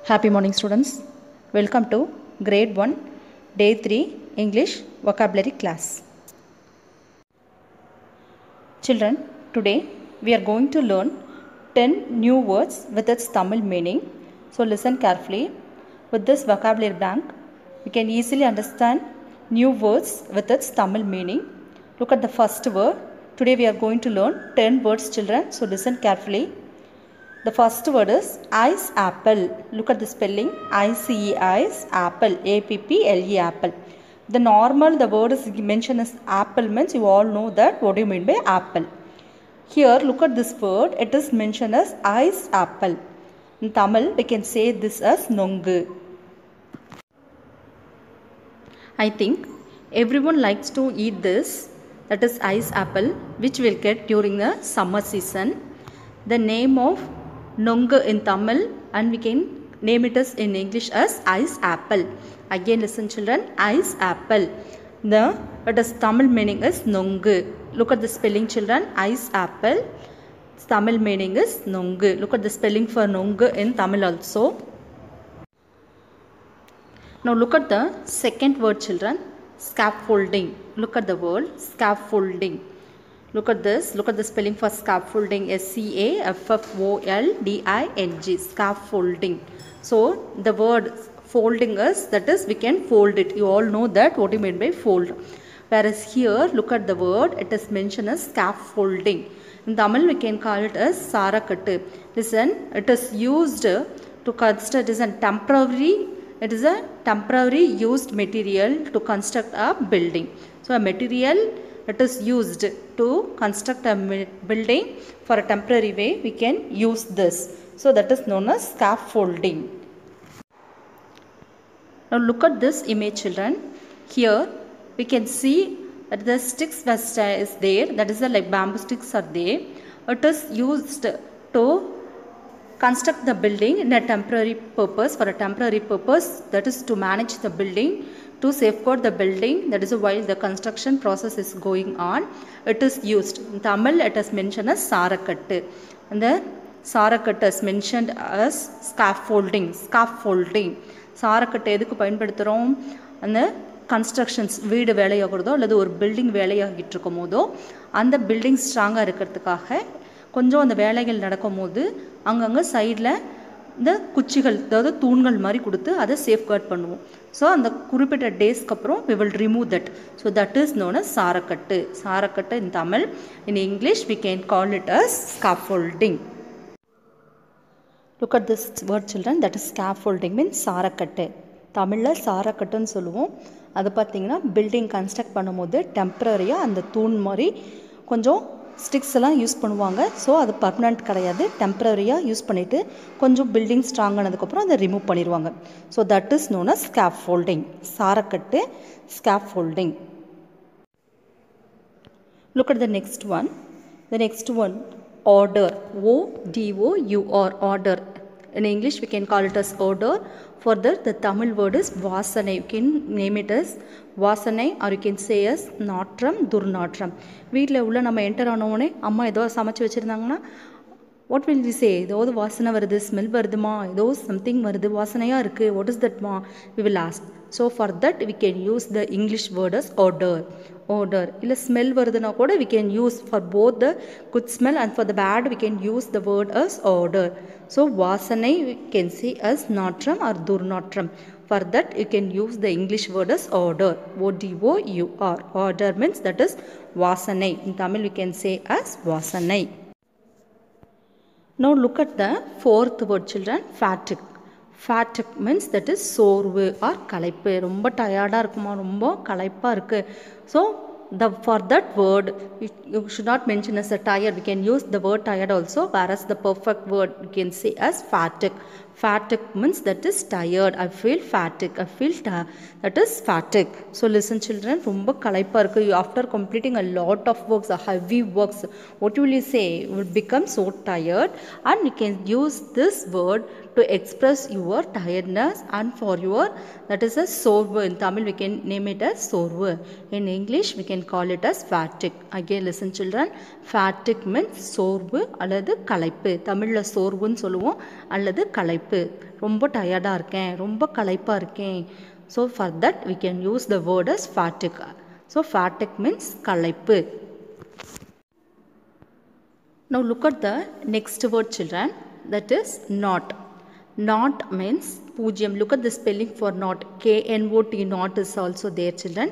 Happy morning, students. Welcome to grade 1 day 3 English vocabulary class. Children, today we are going to learn 10 new words with its Tamil meaning. So listen carefully. With this vocabulary bank, we can easily understand new words with its Tamil meaning. Look at the first word. Today we are going to learn 10 words, children. So listen carefully. The first word is ice apple. Look at the spelling. I-C-E ice apple. A-P-P-L-E apple. The normal the word is mentioned as apple means you all know that what do you mean by apple. Here look at this word. It is mentioned as ice apple. In Tamil we can say this as nongu. I think everyone likes to eat this, that is ice apple, which we'll get during the summer season. The name of nongu in Tamil and we can name it as in English as ice apple. Again listen children, ice apple. It is Tamil meaning is nongu. Look at the spelling children, ice apple. Tamil meaning is nongu. Look at the spelling for nongu in Tamil also. Now look at the second word children, scaffolding. Look at the word scaffolding. Look at this. Look at the spelling for scaffolding. S-C-A-F-F-O-L-D-I-N-G. Scaffolding. So the word folding is, that is we can fold it. You all know that what you mean by fold. Whereas here look at the word. It is mentioned as scaffolding. In Tamil we can call it as sarakattu. Listen. It is used to construct. It is a temporary used material to construct a building. So a material it is used to construct a building for a temporary way we can use this. So that is known as scaffolding. Now look at this image children. Here we can see that the sticks is there, that is like bamboo sticks are there. It is used to construct the building in a temporary purpose, for a temporary purpose, that is to manage the building, to safeguard the building. That is while the construction process is going on, it is used. In Tamil it is mentioned as sarakattu. And the sarakattu is mentioned as scaffolding. Scaffolding. Sarakattu எதுக்கு பயன்படுத்துகிறோம்? அந்த constructions வீடு வேலையாகிறதோ அல்லது ஒரு building வேலையாகிட்டு இருக்கும் போதோ அந்த building ஸ்ட்ராங்காக இருக்கிறதுக்காக கொஞ்சம் அந்த வேலைகள் நடக்கும் போது அங்கங்கே சைடில் இந்த குச்சிகள், அதாவது தூண்கள் மாதிரி கொடுத்து அதை சேஃப்கார்ட் பண்ணுவோம். ஸோ அந்த குறிப்பிட்ட டேஸ்க்கு அப்புறம் we will remove that. So that is known as சாரக்கட்டு. சாரக்கட்டு in Tamil. In English we can call it as scaffolding. Look at this word children, that is scaffolding means சாரக்கட்டு. தமிழில் சாரக்கட்டுன்னு சொல்லுவோம். அது பார்த்திங்கன்னா பில்டிங் கன்ஸ்ட்ரக்ட் பண்ணும்போது டெம்ப்ரரியாக அந்த தூண் மாதிரி கொஞ்சம் ஸ்டிக்ஸ் எல்லாம் யூஸ் பண்ணுவாங்க. ஸோ அது பர்மனெண்ட் கிடையாது, டெம்ப்ரரியாக யூஸ் பண்ணிவிட்டு கொஞ்சம் பில்டிங் ஸ்ட்ராங் ஆனதுக்கப்புறம் அதை ரிமூவ் பண்ணிடுவாங்க. So that is known as scaffolding. சாரக்கட்டு, scaffolding. Look at the next one. The next one order. O-D-O-U-R. Order. In English we can call it as order. For that the Tamil word is vasanai. You can name it as vasanai or you can say as நாற்றம், துர்நாற்றம். வீட்டில் உள்ள நம்ம enter ஆனோடனே அம்மா ஏதோ சமைச்சு வச்சுருந்தாங்கன்னா what will we say? ஏதாவது வாசனை வருது, ஸ்மெல் வருதுமா, ஏதோ சம்திங் வருது, வாசனையாக இருக்குது, what is that ma? We will ask. So for that we can use the English word as order. Order. இல்லை ஸ்மெல் வருதுன்னா கூட we can use for both the good smell and for the bad we can use the word as order. So வாசனை we can say as நாற்றம் or துர்நாற்றம். For that you can use the English word as order. O-D-O-U-R. Order means that is வாசனை. In Tamil we can say as வாசனை. Now look at the fourth word children, fatigue. Fatigue means that is சோர்வு or களைப்பு. ரொம்ப டயர்டாக இருக்குமா, ரொம்ப களைப்பாக இருக்குது. So for that word you should not mention as a tired. We can use the word tired also, whereas the perfect word you can say as fatigue. Fatigue means that is tired. I feel fatigue. I feel that is fatigue. So listen children, ரொம்ப களைப்பாக இருக்குது. After completing a lot of works, heavy works, what will you say? You will become so tired and you can use this word to express your tiredness and for your, that is a சோர்வு. In Tamil we can name it as சோர்வு. In English we can call it as fatigue. Again listen children, fatigue means சோர்வு அல்லது களைப்பு. தமிழ்ல சோர்வுன்னு சொல்லுவோம் அல்லது களைப்பு. ரொம்ப டயர்டா இருக்கேன், ரொம்ப களைப்பா இருக்கேன். So for that we can use the word as fatigue. So fatigue means களைப்பு. Now look at the next word children, that is not. Not means பூஜ்யம். Look at the spelling for not. K-N-O-T not is also there children.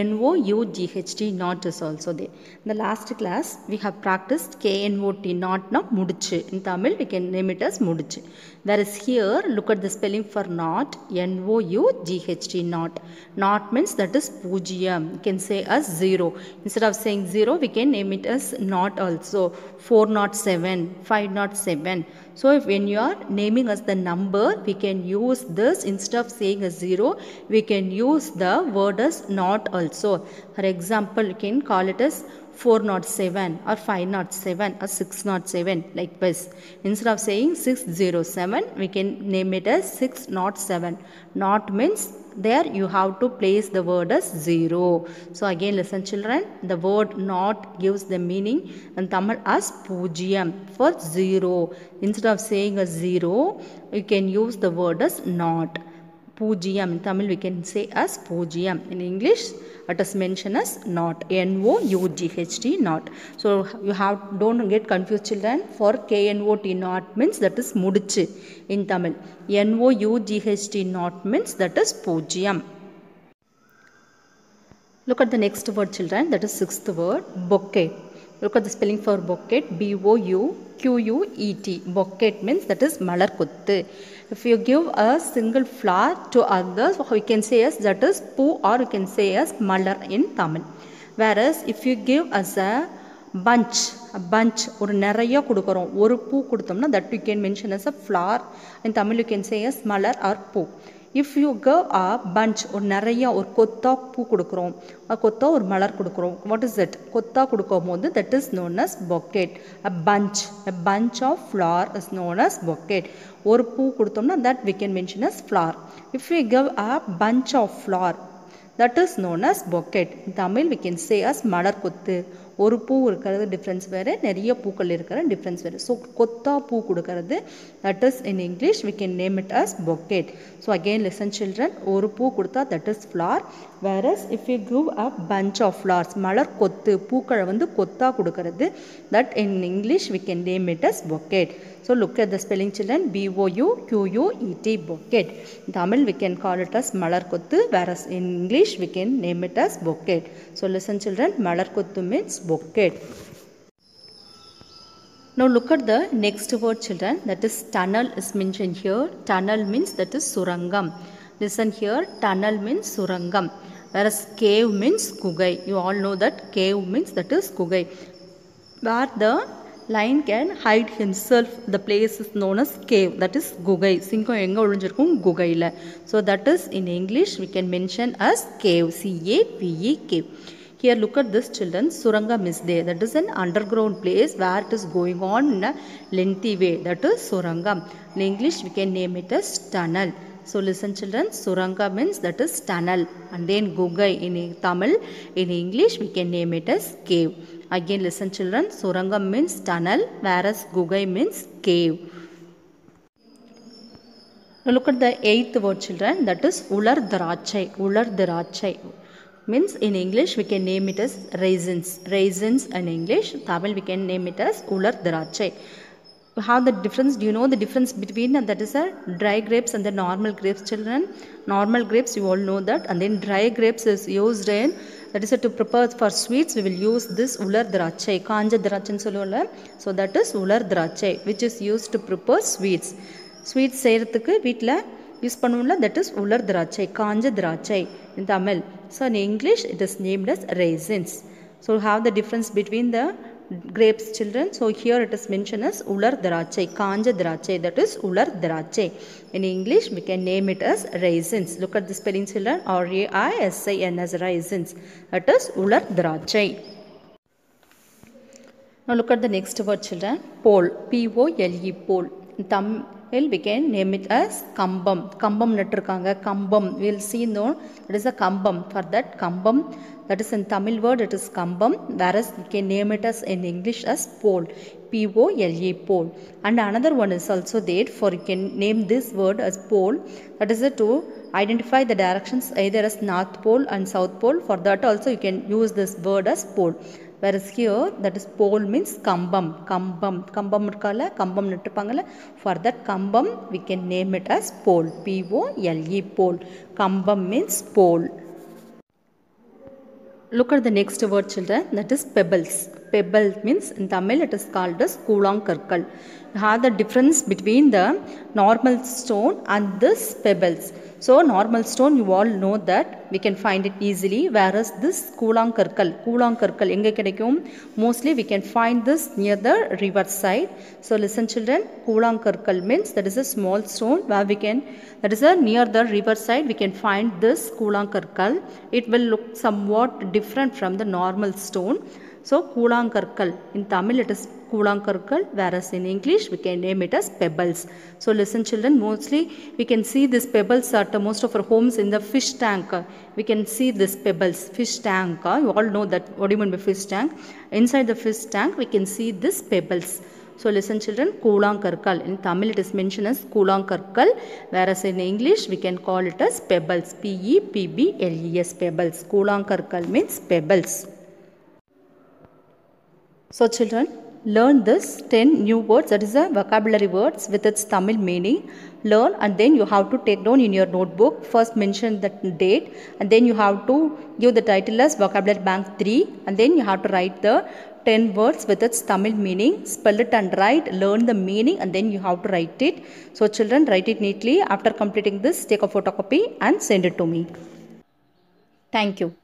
N-O-U-G-H-T not is also there. In the last class we have practiced K-N-O-T not na mudichu. In Tamil we can name it as mudichu. Whereas here look at the spelling for not. N-O-U-G-H-T not. Not means that is பூஜ்யம். You can say as 0. Instead of saying 0 we can name it as not also. 407, 507. So if when you are naming as the number, we can use this instead of saying a 0, we can use the word as not also. For example, you can call it as 407 or 507 or 607 like this. Instead of saying 607, we can name it as 607. Not means there you have to place the word as 0. So again listen children, the word not gives the meaning in Tamil as பூஜ்யம் for 0. Instead of saying a 0, you can use the word as not. பூஜ்யம் in Tamil we can say as பூஜ்யம். In English it is mentioned as not. N-O-U-G-H-T not. So you have don't get confused children. For K-N-O-T not means that is mudichu in Tamil. N-O-U-G-H-T not means that is பூஜ்யம். Look at the next word children, that is sixth word, bouquet. Look at the spelling for bouquet. B-O-U-Q-U-E-T. Bouquet means that is மலர் கொத்து. If you give a single flower to others, we can say as that is பூ or you can say as Malar in Tamil. Whereas if you give as a bunch ஒரு நிறைய கொடுக்குறோம், ஒரு பூ கொடுத்தோம்னா that you can mention as a flower. In Tamil you can say as Malar or பூ. If you give a bunch ஒரு நிறைய ஒரு கொத்தா பூ கொடுக்குறோம், கொத்தா ஒரு மலர் கொடுக்குறோம், what is it? கொத்தா கொடுக்கும் போது that is known as bouquet. A bunch of flower is known as bouquet. ஒரு பூ கொடுத்தோம்னா that we can mention as flower. If we give a bunch of flower, that is known as bouquet. In Tamil we can say as மலர் கொத்து. ஒரு பூ இருக்கிறது difference வேறு, நிறைய பூக்கள் இருக்கிற டிஃப்ரென்ஸ் வேறு. ஸோ கொத்தா பூ கொடுக்கறது that is in English we can name it as bouquet. So again listen children, ஒரு பூ கொடுத்தா that is flower. Whereas if we give a bunch of flowers, மலர் கொத்து, பூக்களை வந்து கொத்தா கொடுக்கறது, that in English we can name it as bouquet. So look at the spelling children, B-O-U-Q-U-E-T bouquet. In Tamil we can call it as மலர் கொத்து, whereas in English we can name it as bouquet. So listen children, மலர் கொத்து means bouquet. Now look at the next word children, that is tunnel is mentioned here. Tunnel means that is surangam. Listen here, tunnel means surangam, whereas cave means குகை. You all know that cave means that is குகை, where the lion can hide himself. The place is known as cave, that is குகை. சிங்கம் எங்க ஒளிஞ்சிருக்கும்? குகையில. So that is in English we can mention as cave. C-A-V-E, cave. Here look at this children, surangam is there. That is an underground place where it is going on in a lengthy way. That is surangam. In English we can name it as tunnel. So listen children, surangam means that is tunnel. And then குகை in Tamil, in English we can name it as cave. Again listen children, surangam means tunnel, whereas குகை means cave. Now look at the eighth word children, that is உலர் திராட்சை. உலர் திராட்சை means in English we can name it as raisins. Raisins in English. Tamil we can name it as உலர் திராட்சை. How the difference? Do you know the difference between that is a dry grapes and the normal grapes children? Normal grapes you all know that, and then dry grapes is used in, that is to prepare for sweets we will use this உலர் திராட்சை. காஞ்ச திராட்சைன்னு சொல்லுவோம்ல, so that is உலர் திராட்சை which is used to prepare sweets. Sweets செய்யறதுக்கு வீட்டில் use பண்ணுவோம்ல, that is உலர் திராட்சை, காஞ்ச திராட்சை in Tamil. So in English it is named as raisins. So how the difference between the grapes children? So here it is mentioned as உலர் திராட்சை, காஞ்ச திராட்சை, that is உலர் திராட்சை. In English we can name it as raisins. Look at the spelling children, R-A-I-S-I-N-S, raisins, that is உலர் திராட்சை. Now look at the next word children, pole, P-O-L-E, pole. we can name it as kambam. Kambam natturukanga. Kambam. We will see no. That is a kambam. For that kambam, that is in Tamil word, it is kambam. Whereas we can name it as in English as pole. P-O-L-E, pole. And another one is also there. For you can name this word as pole. That is to identify the directions either as north pole and south pole. For that also you can use this word as pole. Whereas here, that is pole means kambam. Kambam. Kambam irukala, kambam nattupangala. For that kambam, we can name it as pole. P-O-L-E, pole. Kambam means pole. Look at the next word, children. That is pebbles. Pebble means in Tamil it is called as Koolankarkal. You have the difference between the normal stone and this pebbles. So normal stone you all know that we can find it easily, whereas this Koolankarkal enga kedaikum, mostly we can find this near the river side. So listen children, Koolankarkal means that is a small stone where we can, that is a near the river side we can find this Koolankarkal. It will look somewhat different from the normal stone. So Koolankarkal, in Tamil it is Koolankarkal, whereas in English we can name it as pebbles. So listen children, mostly we can see these pebbles at most of our homes in the fish tank. We can see this pebbles, fish tank. You all know that, what do you mean by fish tank? Inside the fish tank we can see this pebbles. So listen children, Koolankarkal. In Tamil it is mentioned as Koolankarkal, whereas in English we can call it as pebbles. P-E-B-B-L-E-S, pebbles. Koolankarkal means pebbles. So children, learn this 10 new words, that is a vocabulary words with its Tamil meaning. Learn and then you have to take down in your notebook. First mention the date and then you have to give the title as Vocabulary Bank 3 and then you have to write the 10 words with its Tamil meaning. Spell it and write, learn the meaning and then you have to write it. So children, write it neatly. After completing this, take a photocopy and send it to me. Thank you.